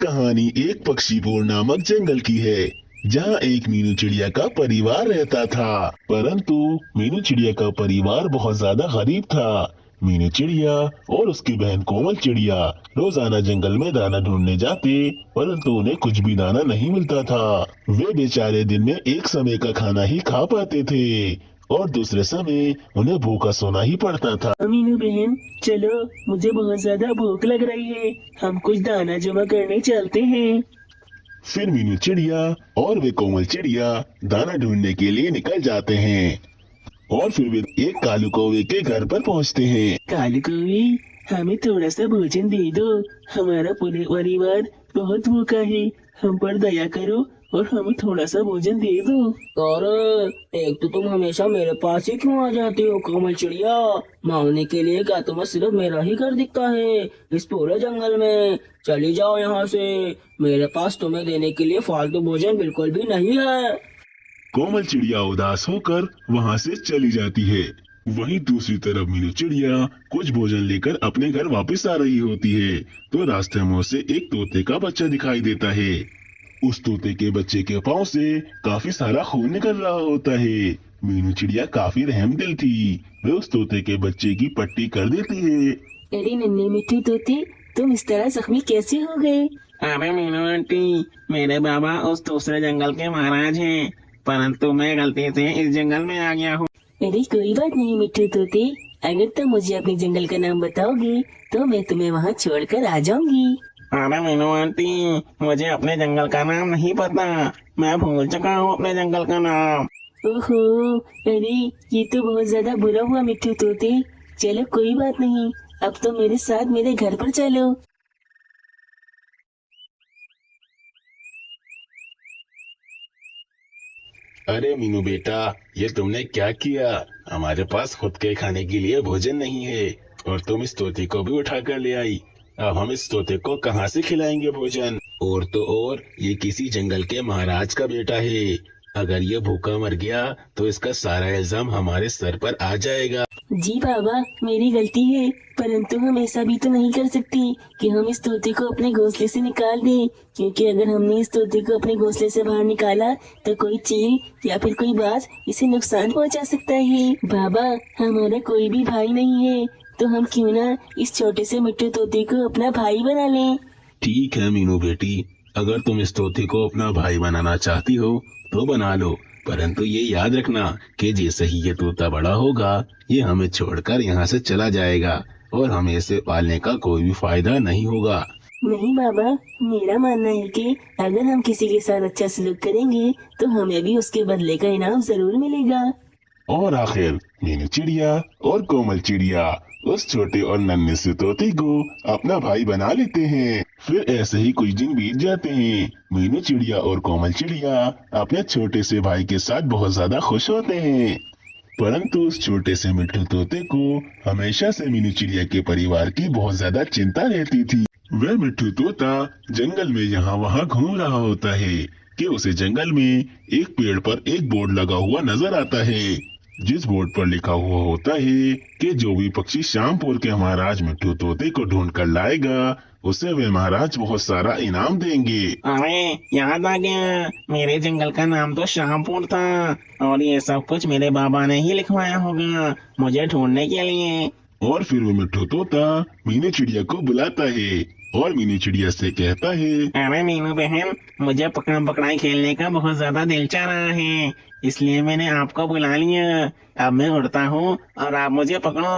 कहानी एक पक्षीपुर नामक जंगल की है, जहाँ एक मीनू चिड़िया का परिवार रहता था। परंतु मीनू चिड़िया का परिवार बहुत ज्यादा गरीब था। मीनू चिड़िया और उसकी बहन कोमल चिड़िया रोजाना जंगल में दाना ढूंढने जाते, परंतु उन्हें कुछ भी दाना नहीं मिलता था। वे बेचारे दिन में एक समय का खाना ही खा पाते थे और दूसरे समय उन्हें भूखा सोना ही पड़ता था। मीनू बहन, चलो, मुझे बहुत ज्यादा भूख लग रही है, हम कुछ दाना जमा करने चलते हैं। फिर मीनू चिड़िया और वे कोमल चिड़िया दाना ढूंढने के लिए निकल जाते हैं और फिर वे एक कालू कौवे के घर पर पहुंचते हैं। कालू कौवे, हमें थोड़ा सा भोजन दे दो, हमारा पूरे परिवार बहुत भूखा है, हम पर दया करो और हमें थोड़ा सा भोजन दे दो। अरे, एक तो तुम हमेशा मेरे पास ही क्यों आ जाती हो कोमल चिड़िया? मांगने के लिए क्या तुम्हें सिर्फ मेरा ही घर दिखता है इस पूरे जंगल में? चली जाओ यहाँ से, मेरे पास तुम्हें देने के लिए फालतू भोजन बिल्कुल भी नहीं है। कोमल चिड़िया उदास होकर वहां से चली जाती है। वहीं दूसरी तरफ मीनू चिड़िया कुछ भोजन लेकर अपने घर वापस आ रही होती है, तो रास्ते में उसे एक तोते का बच्चा दिखाई देता है। उस तोते के बच्चे के पाँव से काफी सारा खून निकल रहा होता है। मीनू चिड़िया काफी रहमदिल थी, वे उस तोते के बच्चे की पट्टी कर देती है। अरे नन्हे मिट्टू तोते, तुम इस तरह जख्मी कैसे हो गए? अरे मीनू आंटी, मेरे बाबा उस दूसरे जंगल के महाराज हैं, परंतु मैं गलती से इस जंगल में आ गया हूँ। अरे कोई बात नहीं मिट्टू तोते, अगर तुम मुझे अपने जंगल का नाम बताओगे तो मैं तुम्हें वहाँ छोड़कर आ जाऊंगी। अरे मीनू आंटी, मुझे अपने जंगल का नाम नहीं पता, मैं भूल चुका हूँ अपने जंगल का नाम। ओहो, अरे ये तो बहुत ज्यादा बुरा हुआ मिट्टू तोते। चलो कोई बात नहीं, अब तो मेरे साथ मेरे घर पर चलो। अरे मीनू बेटा, ये तुमने क्या किया? हमारे पास खुद के खाने के लिए भोजन नहीं है और तुम इस तोते को भी उठा कर ले आई। अब हम इस तोते को कहाँ से खिलाएंगे भोजन? और तो और ये किसी जंगल के महाराज का बेटा है, अगर ये भूखा मर गया तो इसका सारा इल्जाम हमारे सर पर आ जाएगा। जी बाबा, मेरी गलती है, परंतु हम ऐसा भी तो नहीं कर सकते कि हम इस तोते को अपने घोंसले से निकाल दें, क्योंकि अगर हमने इस तोते को अपने घोंसले से बाहर निकाला तो कोई चील या फिर कोई बाज इसे नुकसान पहुंचा सकता है। बाबा, हमारा कोई भी भाई नहीं है, तो हम क्यों ना इस छोटे से मिट्टू तोते को अपना भाई बना लें। ठीक है मीनू बेटी, अगर तुम इस तोते को अपना भाई बनाना चाहती हो तो बना लो, परंतु ये याद रखना कि जैसे ही ये तोता बड़ा होगा ये हमें छोड़कर यहाँ से चला जाएगा और हमें इसे पालने का कोई भी फायदा नहीं होगा। नहीं बाबा, मेरा मानना है कि अगर हम किसी के साथ अच्छा सलूक करेंगे तो हमें भी उसके बदले का इनाम जरूर मिलेगा। और आखिर मीनू चिड़िया और कोमल चिड़िया उस छोटे और नन्हे से तोते को अपना भाई बना लेते हैं। फिर ऐसे ही कुछ दिन बीत जाते हैं। मीनू चिड़िया और कोमल चिड़िया अपने छोटे से भाई के साथ बहुत ज्यादा खुश होते हैं, परंतु उस छोटे से मिट्टू तोते को हमेशा से मीनू चिड़िया के परिवार की बहुत ज्यादा चिंता रहती थी। वह मिट्टू तोता जंगल में यहाँ वहाँ घूम रहा होता है कि उसे जंगल में एक पेड़ पर एक बोर्ड लगा हुआ नजर आता है, जिस बोर्ड पर लिखा हुआ होता है कि जो भी पक्षी श्यामपुर के महाराज मिट्टू तोते को ढूंढ कर लाएगा उसे वे महाराज बहुत सारा इनाम देंगे। अरे याद आ गया, मेरे जंगल का नाम तो श्यामपुर था और ये सब कुछ मेरे बाबा ने ही लिखवाया होगा मुझे ढूंढने के लिए। और फिर वो मिट्टू तोता मीनू चिड़िया को बुलाता है और मीनू चिड़िया से कहता है, अरे मीनू बहन, मुझे पकड़म पकड़ाई खेलने का बहुत ज्यादा दिल चाह रहा है, इसलिए मैंने आपको बुला लिया। अब मैं उड़ता हूँ और आप मुझे पकड़ो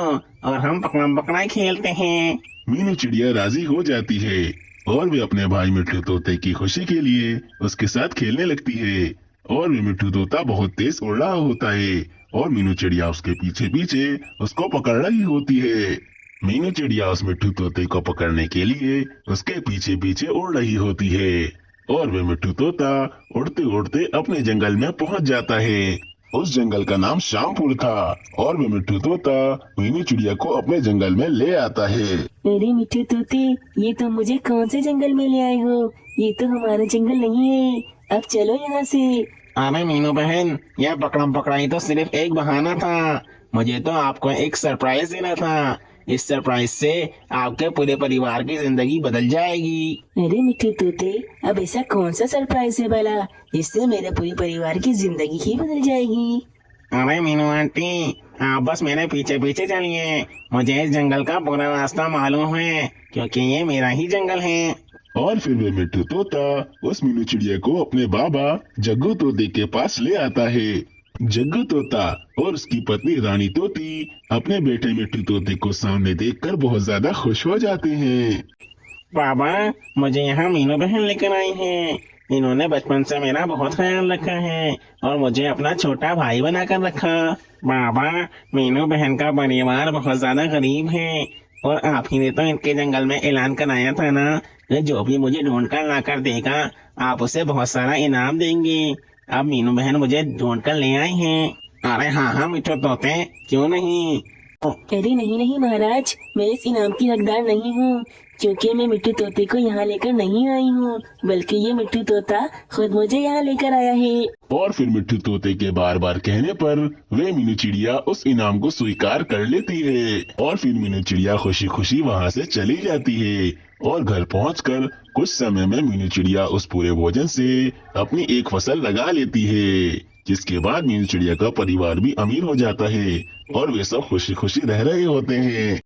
और हम पकड़म पकड़ाई खेलते हैं। मीनू चिड़िया राजी हो जाती है और वे अपने भाई मिट्टू तोते की खुशी के लिए उसके साथ खेलने लगती है। और वे मिट्टू तोता बहुत तेज उड़ रहा होता है और मीनू चिड़िया उसके पीछे पीछे उसको पकड़ रही होती है। मीनू चिड़िया उस मिट्टू तोते को पकड़ने के लिए उसके पीछे पीछे उड़ रही होती है और वे मिट्टू तोता उड़ते उड़ते अपने जंगल में पहुंच जाता है। उस जंगल का नाम श्यामपुर था और वे मिट्टू तोता मीनू चिड़िया को अपने जंगल में ले आता है। अरे मिट्टू तोते, ये तुम मुझे कौन से जंगल में ले आए हो? ये तो हमारा जंगल नहीं है, अब चलो यहाँ से। अरे मीनू बहन, यह पकड़म पकड़ाई तो सिर्फ एक बहाना था, मुझे तो आपको एक सरप्राइज देना था, इस सरप्राइज से आपके पूरे परिवार की जिंदगी बदल जाएगी। अरे मिट्टू तोते, अब ऐसा कौन सा सरप्राइज है भला जिससे मेरे पूरे परिवार की जिंदगी ही बदल जाएगी? अरे मीनू आंटी, आप बस मेरे पीछे पीछे चलिए। मुझे इस जंगल का पूरा रास्ता मालूम है, क्योंकि ये मेरा ही जंगल है। और फिर वे मिट्टू तोता उस मीनू चिड़िया को अपने बाबा जग्गू तोते के पास ले आता है। जग्गू तोता और उसकी पत्नी रानी तोती अपने बेटे मिट्टू तोते को सामने देखकर बहुत ज्यादा खुश हो जाते हैं। बाबा, मुझे यहाँ मीनू बहन लेकर आई है। इन्होंने बचपन से मेरा बहुत ख्याल रखा है और मुझे अपना छोटा भाई बनाकर रखा। बाबा, मीनू बहन का परिवार बहुत ज्यादा गरीब है और आप ही ने तो इनके जंगल में ऐलान कराया था ना कि जो भी मुझे ढूंढ कर ला कर देगा आप उसे बहुत सारा इनाम देंगे। अब मीनू बहन मुझे ढूंढ कर ले आई हैं। अरे हाँ हाँ मिट्टू तोते, क्यों नहीं। अरे नहीं नहीं महाराज, मैं इस इनाम की हकदार नहीं हूँ, क्योंकि मैं मिट्टू तोते को यहाँ लेकर नहीं आई हूँ, बल्कि ये मिट्टू तोता खुद मुझे यहाँ लेकर आया है। और फिर मिट्टू तोते के बार बार कहने पर वे मीनू चिड़िया उस इनाम को स्वीकार कर लेती है। और फिर मीनू चिड़िया खुशी खुशी वहाँ से चली जाती है और घर पहुंचकर कुछ समय में मीनू चिड़िया उस पूरे भोजन से अपनी एक फसल लगा लेती है, जिसके बाद मीनू चिड़िया का परिवार भी अमीर हो जाता है और वे सब खुशी खुशी रह रहे होते हैं।